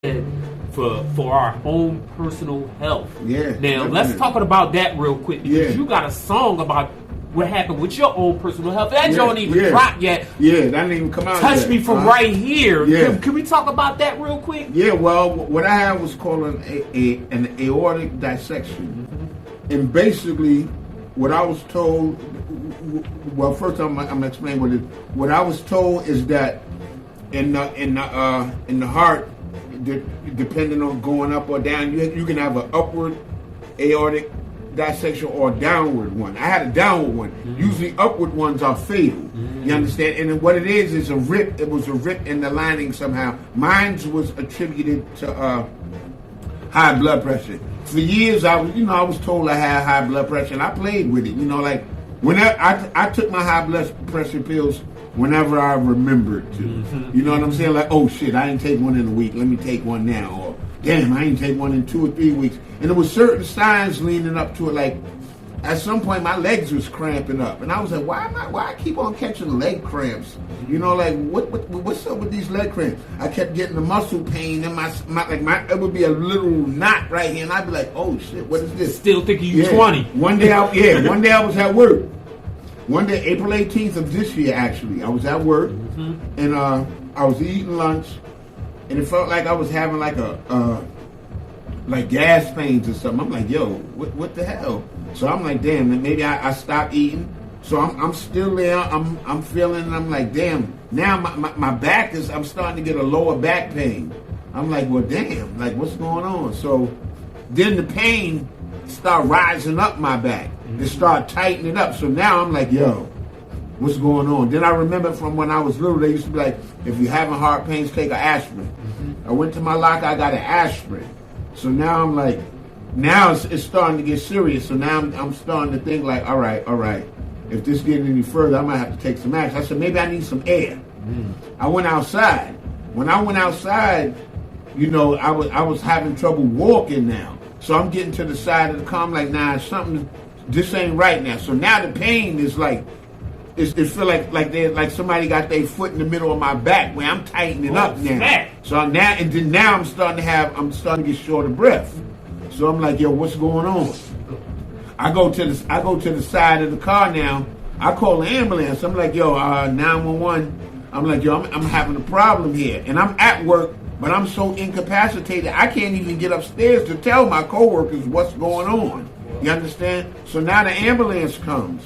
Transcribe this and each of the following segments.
for our own personal health. Yeah. Now let's talk about that real quick because you got a song about what happened with your own personal health. That don't even drop yet. Yeah, that didn't even come out Touch yet. Me from right here. Yeah. Can we talk about that real quick? Yeah, well, what I had was called an aortic dissection. Mm-hmm. And basically, what I was told, well, first I'm going to explain what it is. What I was told is that in the heart, depending on going up or down, you can have an upward aortic dissection or a downward one. I had a downward one. Mm-hmm. Usually upward ones are fatal. Mm-hmm. You understand? And then what it is a rip. It was a rip in the lining somehow. Mine was attributed to high blood pressure. For years, I was told I had high blood pressure, and I played with it. Like whenever I took my high blood pressure pills whenever I remembered to. Mm-hmm. You know what I'm saying? Like, oh shit, I didn't take one in a week. Let me take one now. Or damn, I didn't take one in 2 or 3 weeks. And there was certain signs leading up to it. Like at some point, my legs was cramping up, and I was like, why I keep on catching leg cramps? Like what's up with these leg cramps? I kept getting the muscle pain in my it would be a little knot right here, and I'd be like, oh shit, what is this? Still thinking you 20. One day I was at work. One day, April 18th of this year, actually, I was at work, and I was eating lunch, and it felt like I was having like like gas pains or something. I'm like, yo, what the hell? So I'm like, damn, maybe I stopped eating. So I'm still there. I'm feeling, and I'm like, damn. Now my back I'm starting to get a lower back pain. I'm like, well, damn, like what's going on? So then the pain start rising up my back. It start tightening up. So now I'm like, yo, what's going on? Then I remember from when I was little, they used to be like, if you're having heart pains, take an aspirin. Mm-hmm. I went to my locker, I got an aspirin. So now I'm like, now it's starting to get serious. So now I'm starting to think like, all right. If this getting any further, I might have to take some action. I said, maybe I need some air. I went outside. When I went outside, I was having trouble walking now. So I'm getting to the side of the car. I'm like, nah, this ain't right now. So now the pain is like, it feel like somebody got their foot in the middle of my back where I'm tightening up now. Snap. So now I'm starting to get short of breath. So I'm like, yo, what's going on? I go to the side of the car now. I call the ambulance. I'm like, yo, 911. I'm like, yo, I'm having a problem here, and I'm at work. But I'm so incapacitated, I can't even get upstairs to tell my coworkers what's going on. You understand? So now the ambulance comes.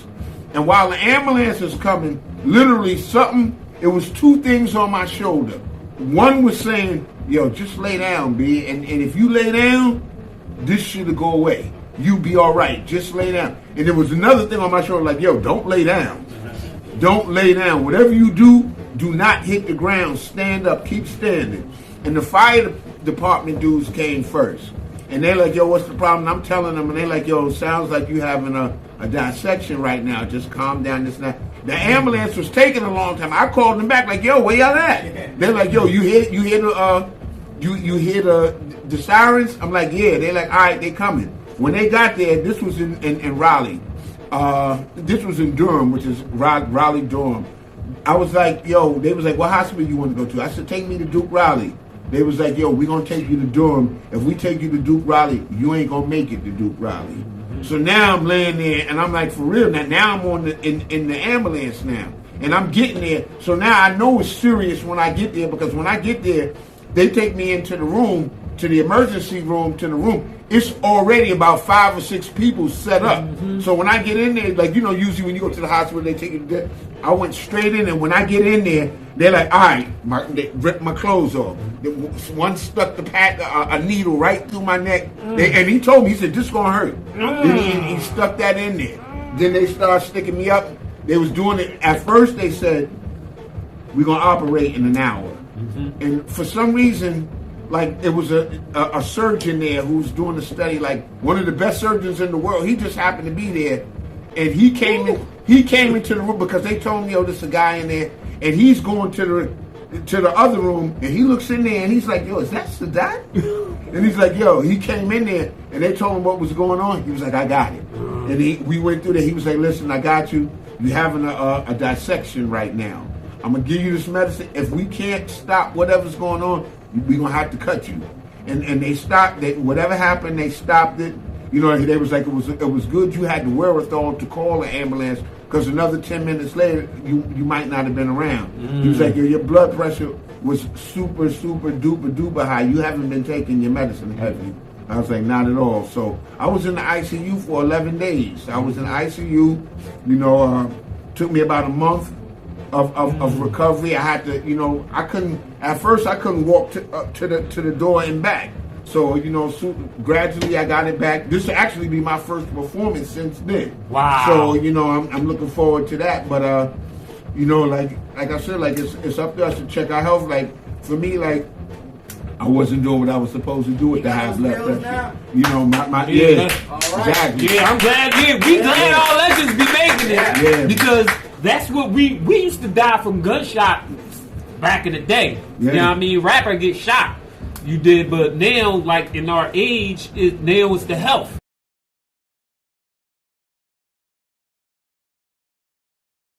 And while the ambulance is coming, literally it was 2 things on my shoulder. One was saying, yo, just lay down, B. And if you lay down, this should go away. You be all right. Just lay down. And there was another thing on my shoulder like, yo, don't lay down. Don't lay down. Whatever you do not hit the ground. Stand up. Keep standing. And the fire department dudes came first. And they're like, yo, what's the problem? I'm telling them, and they're like, yo, it sounds like you having a dissection right now. Just calm down, this and that. The ambulance was taking a long time. I called them back like, yo, where y'all at? They're like, yo, you hear the sirens? I'm like, yeah. They're like, all right, they coming. When they got there, this was in Raleigh. This was in Durham, which is Raleigh, Durham. I was like, yo, they was like, what hospital you want to go to? I said, take me to Duke Raleigh. They was like, yo, we're going to take you to Durham. If we take you to Duke Raleigh, you ain't going to make it to Duke Raleigh. Mm-hmm. So now I'm laying there, and I'm like, for real. Now I'm on in the ambulance now. And I'm getting there. So now I know it's serious when I get there, because when I get there, they take me into the room, to the emergency room, to the room. It's already about 5 or 6 people set up. Mm-hmm. So when I get in there, like, usually when you go to the hospital, they take you to there. I went straight in, and when I get in there, they're like, all right, they ripped my clothes off. One stuck a needle right through my neck. And he told me, he said, this is going to hurt. Then he stuck that in there. Then they started sticking me up. They was doing it. At first, they said, we're going to operate in an hour. Mm-hmm. And for some reason, like, it was a surgeon there who was doing the study, like one of the best surgeons in the world. He just happened to be there, and he came into the room because they told me, yo, there's a guy in there, and he's going to the other room, and he looks in there, and he's like, yo, is that Sadat? And he's like, yo, he came in there, and they told him what was going on. He was like, I got it. And we went through there. He was like, listen, I got you. You're having a dissection right now. I'm going to give you this medicine. If we can't stop whatever's going on, we're gonna have to cut you. And they stopped. Whatever happened, they stopped it. You know, they was like, it was good you had the wherewithal to call an ambulance, because another 10 minutes later, you might not have been around. He was like, your blood pressure was super, super duper duper high. You haven't been taking your medicine, have you? I was like, not at all. So I was in the ICU for 11 days. I was in the ICU, you know, took me about a month of recovery. I had to, you know, at first I couldn't walk to the door and back. So, you know, gradually I got it back. This will actually be my first performance since then. Wow. So, you know, I'm looking forward to that. But, you know, like I said, like it's up to us to check our health. Like, for me, like, I wasn't doing what I was supposed to do with the high blood pressure. Now? You know, my exactly. Yeah, I'm glad. We glad all legends be making it. Yeah. Because that's what we used to die from gunshot back in the day. Yeah. You know what I mean? Rapper get shot. You did, but now, like in our age, now it's the health.